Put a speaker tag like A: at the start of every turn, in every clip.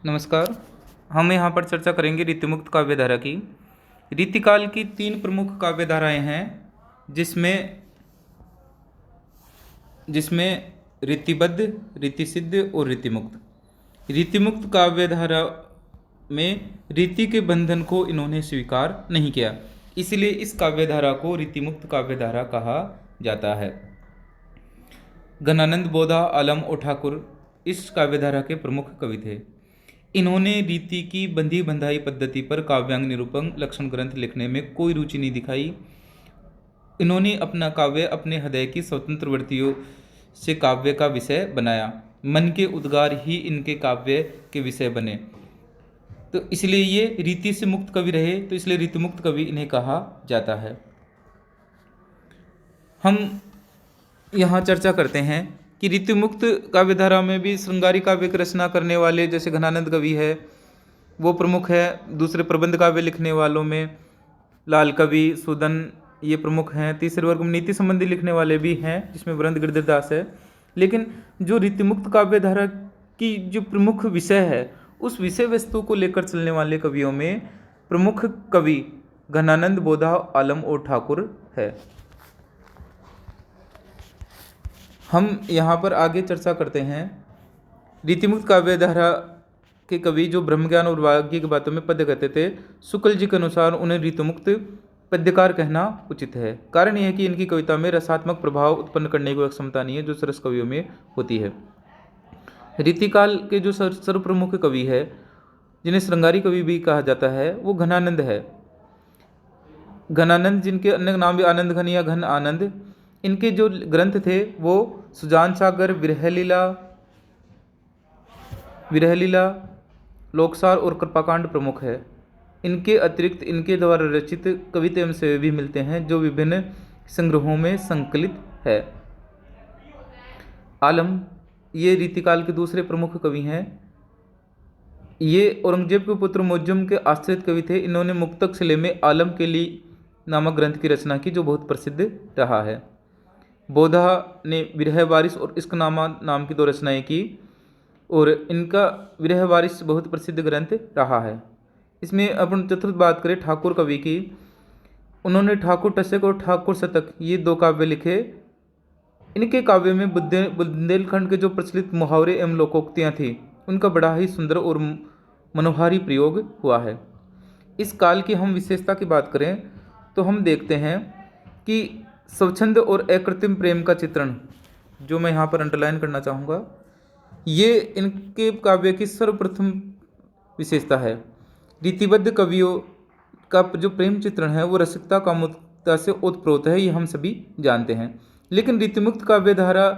A: नमस्कार। हम यहाँ पर चर्चा करेंगे रीतिमुक्त काव्यधारा की। रीतिकाल की तीन प्रमुख काव्यधाराएं हैं जिसमें जिसमें रीतिबद्ध, रीतिसिद्ध और रीतिमुक्त। रीतिमुक्त काव्यधारा में रीति के बंधन को इन्होंने स्वीकार नहीं किया, इसलिए इस काव्यधारा को रीतिमुक्त काव्यधारा कहा जाता है। घनानंद बोधा, आलम और ठाकुर इस काव्यधारा के प्रमुख कवि थे। इन्होंने रीति की बंधी बंधाई पद्धति पर काव्यांग निरूपण लक्षण ग्रंथ लिखने में कोई रुचि नहीं दिखाई। इन्होंने अपना काव्य अपने हृदय की स्वतंत्र वृत्तियों से काव्य का विषय बनाया। मन के उद्गार ही इनके काव्य के विषय बने, तो इसलिए ये रीति से मुक्त कवि रहे, तो इसलिए रीतिमुक्त कवि इन्हें कहा जाता है। हम यहाँ चर्चा करते हैं कि रीतिमुक्त काव्यधारा में भी श्रृंगारी काव्य की रचना करने वाले जैसे घनानंद कवि है वो प्रमुख है। दूसरे प्रबंध काव्य लिखने वालों में लाल कवि, सूदन ये प्रमुख हैं। तीसरे वर्ग में नीति संबंधी लिखने वाले भी हैं जिसमें वृंद गिरधर दास है। लेकिन जो रीतिमुक्त काव्यधारा की जो प्रमुख विषय है उस विषय वस्तु को लेकर चलने वाले कवियों में प्रमुख कवि घनानंद, बोधा, आलम और ठाकुर है। हम यहाँ पर आगे चर्चा करते हैं रीतिमुक्त काव्यधारा के कवि जो ब्रह्मज्ञान और वाग्य की बातों में पद्य कहते थे। शुक्ल जी के अनुसार उन्हें रीतिमुक्त पद्यकार कहना उचित है। कारण यह है कि इनकी कविता में रसात्मक प्रभाव उत्पन्न करने की क्षमता नहीं है जो सरस कवियों में होती है। रीतिकाल के जो सर्वप्रमुख कवि है जिन्हें श्रृंगारी कवि भी कहा जाता है वो घनानंद है। घनानंद जिनके अन्य नाम भी आनंद घन या घन आनंद, इनके जो ग्रंथ थे वो सुजान सागर, विरहलीला, लोकसार और कृपाकांड प्रमुख है। इनके अतिरिक्त इनके द्वारा रचित कविता एवं सेवे भी मिलते हैं जो विभिन्न संग्रहों में संकलित है। आलम ये रीतिकाल के दूसरे प्रमुख कवि हैं। ये औरंगजेब के पुत्र मुअज्जम के आश्रित कवि थे। इन्होंने मुक्तक शिले में आलम के लिए नामक ग्रंथ की रचना की जो बहुत प्रसिद्ध रहा है। बोधा ने विरह वारिस और इश्कनामा नाम की दो रचनाएं की और इनका विरह वारिस बहुत प्रसिद्ध ग्रंथ रहा है। इसमें अपन चतुर्थ बात करें ठाकुर कवि की, उन्होंने ठाकुर टसक और ठाकुर शतक ये दो काव्य लिखे। इनके काव्य में बुंदेलखंड के जो प्रचलित मुहावरे एवं लोकोक्तियाँ थी उनका बड़ा ही सुंदर और मनोहारी प्रयोग हुआ है। इस काल की हम विशेषता की बात करें तो हम देखते हैं कि स्वच्छंद और अकृत्रिम प्रेम का चित्रण जो मैं यहाँ पर अंडरलाइन करना चाहूँगा, ये इनके काव्य की सर्वप्रथम विशेषता है। रीतिबद्ध कवियों का जो प्रेम चित्रण है वो रसिकता कामुकता से ओतप्रोत है, ये हम सभी जानते हैं। लेकिन रीतिमुक्त काव्यधारा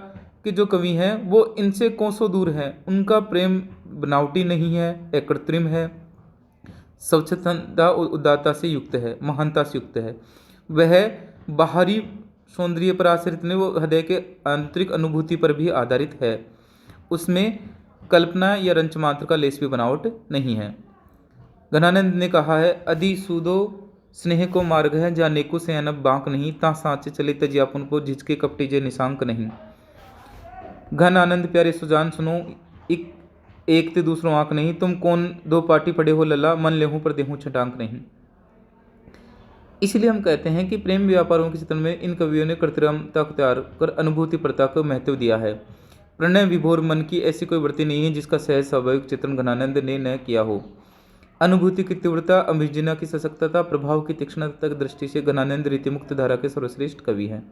A: के जो कवि हैं वो इनसे कोसों दूर हैं। उनका प्रेम बनावटी नहीं है, अकृत्रिम है, स्वच्छंदता और उदारता से युक्त है, महानता से युक्त है। वह बाहरी सौंदर्य पर आश्रित नहीं, वो हृदय के आंतरिक अनुभूति पर भी आधारित है। उसमें कल्पना या रंचमात्र का लेस भी बनावट नहीं है। घनानंद ने कहा है, अधि सूदो स्नेह को मार्ग है, जा नेकु से अनब बांक नहीं, ता सांचे चले तजियापुन को झिझके कपटी जे निशांक नहीं। घन आनंद प्यारे सुजान सुनो, एक ते दूसरों आंक नहीं, तुम कौन दो पार्टी पड़े हो लला, मन लेहूं पर देहूं छटांक नहीं। इसलिए हम कहते हैं कि प्रेम व्यापारों के चित्रण में इन कवियों ने कृत्रिमता को त्याग कर अनुभूति प्रता को महत्व दिया है। प्रणय विभोर मन की ऐसी कोई वृत्ति नहीं है जिसका सहज स्वाभाविक चित्रण घनानंद ने न किया हो। अनुभूति की तीव्रता, अभिजना की सशक्तता, प्रभाव की तीक्ष्णता की दृष्टि से घनानंद रीतिमुक्त धारा के सर्वश्रेष्ठ कवि हैं।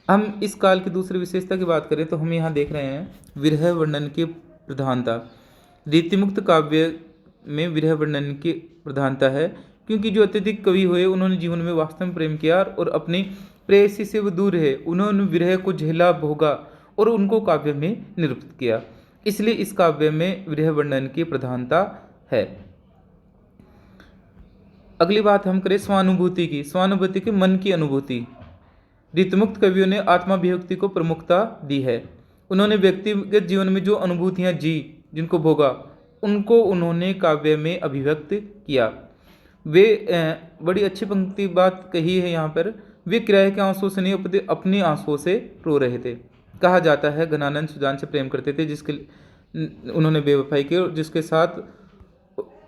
A: हम इस काल की दूसरी विशेषता की बात करें तो हम यहाँ देख रहे हैं विरह वर्णन की प्रधानता। रीतिमुक्त काव्य में विरह वर्णन की प्रधानता है क्योंकि जो अत्यधिक कवि हुए उन्होंने जीवन में वास्तव में प्रेम किया और अपनी प्रेयसी से वो दूर रहे। उन्होंने विरह को झेला, भोगा और उनको काव्य में निरूपित किया। इसलिए इस काव्य में विरह वर्णन की प्रधानता है। अगली बात हम करें स्वानुभूति की। स्वानुभूति की मन की अनुभूति। रीतिमुक्त कवियों ने आत्माभिव्यक्ति को प्रमुखता दी है। उन्होंने व्यक्तिगत जीवन में जो अनुभूतियाँ जी, जिनको भोगा, उनको उन्होंने काव्य में अभिव्यक्त किया। वे बड़ी अच्छी पंक्ति बात कही है यहाँ पर, वे किराए के आंसुओं से नहीं अपने आंसुओं से रो रहे थे। कहा जाता है घनानंद सुजान से प्रेम करते थे उन्होंने बेवफाई की और जिसके साथ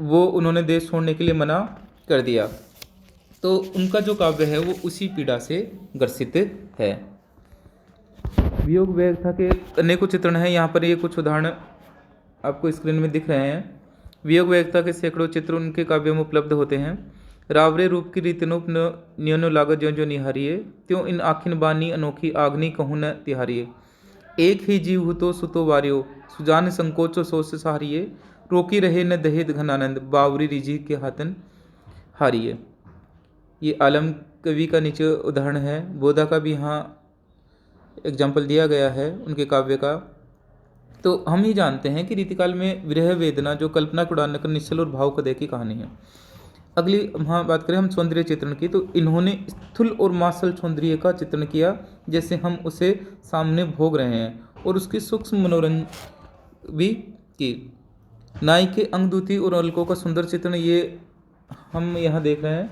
A: वो उन्होंने देश छोड़ने के लिए मना कर दिया। तो उनका जो काव्य है वो उसी पीड़ा से ग्रसित है। वियोग व्यवस्था के अनेकों चित्रण हैं। यहाँ पर ये कुछ उदाहरण आपको स्क्रीन में दिख रहे हैं। वियोग व्यवस्था के सैकड़ों चित्र उनके काव्यों में उपलब्ध होते हैं। रावरे रूप की रीतनूप न्योनो लागत ज्यों ज्यों निहारिये, त्यों इन आखिन बानी अनोखी आग्नि कहूँ न तिहारिये। एक ही जीव हुतो सुतो वार्यो, सुजान संकोचो सोच सहारिये, रोकी रहे न दहेद घनानंद, बावरी रिजी के हाथन हारिये। ये आलम कवि का नीचे उदाहरण है। बोधा का भी यहाँ एग्जाम्पल दिया गया है उनके काव्य का। तो हम ही जानते हैं कि रीतिकाल में विरह वेदना जो कल्पना को उड़ान कर निश्चल और भाव को की कहानी है। अगली हाँ बात करें हम सौंदर्य चित्रण की, तो इन्होंने स्थूल और मासल सौंदर्य का चित्रण किया जैसे हम उसे सामने भोग रहे हैं, और उसकी सूक्ष्म मनोरंजन भी की। नाई के अंगदूती और अलकों का सुंदर चित्रण ये हम यहाँ देख रहे हैं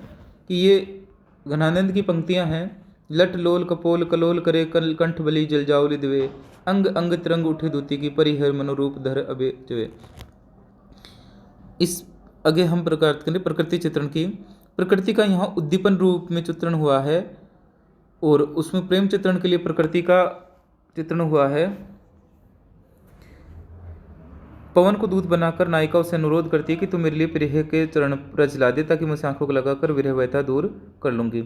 A: कि ये घनानंद की पंक्तियाँ हैं। लट लोल कपोल कलोल करे कल कंठ बलि जल जाओली दिवे, अंग अंग तिरंग उठे दूती की परिहर मनोरूप धर अबे जवे। इस आगे हम प्रकार करें प्रकृति चित्रण की। प्रकृति का यहाँ उद्दीपन रूप में चित्रण हुआ है, और उसमें प्रेम चित्रण के लिए प्रकृति का चित्रण हुआ है। पवन को दूत बनाकर नायिका उसे अनुरोध करती है कि तू मेरे लिए विरह के चरण ब्रज ला दे, ताकि मैं उसे आंखों को लगाकर विरह व्यथा दूर कर लूंगी।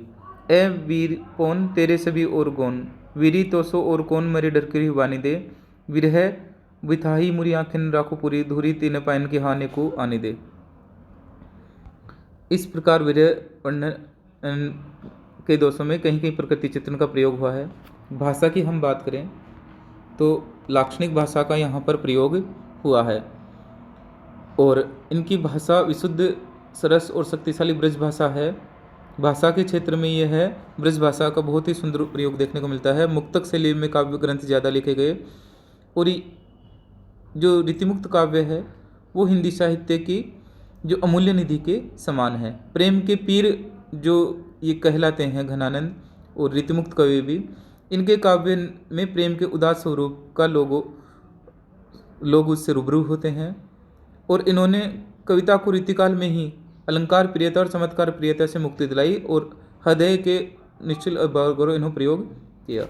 A: ए वीर कौन तेरे सभी और गौन, वीरी तो सो और कौन मेरे डर की वानी दे, विरह बिथाही मुरी आंखें राखो पूरी, धूरी तीन पायन की हानि को आने दे। इस प्रकार विरह वर्णन के दोषों में कहीं कहीं प्रकृति चित्रण का प्रयोग हुआ है। भाषा की हम बात करें तो लाक्षणिक भाषा का यहाँ पर प्रयोग हुआ है, और इनकी भाषा विशुद्ध सरस और शक्तिशाली ब्रज भाषा है। भाषा के क्षेत्र में यह है ब्रज भाषा का बहुत ही सुंदर प्रयोग देखने को मिलता है। मुक्तक शैली में काव्य ग्रंथ ज़्यादा लिखे गए, और जो रीतिमुक्त काव्य है वो हिंदी साहित्य की जो अमूल्य निधि के समान है। प्रेम के पीर जो ये कहलाते हैं घनानंद और रीतिमुक्त कवि भी, इनके काव्य में प्रेम के उदास स्वरूप का लोग उससे रूबरू होते हैं, और इन्होंने कविता को रीतिकाल में ही अलंकार प्रियता और चमत्कार प्रियता से मुक्ति दिलाई, और हृदय के निश्चल और गौरव इन्होंने प्रयोग किया।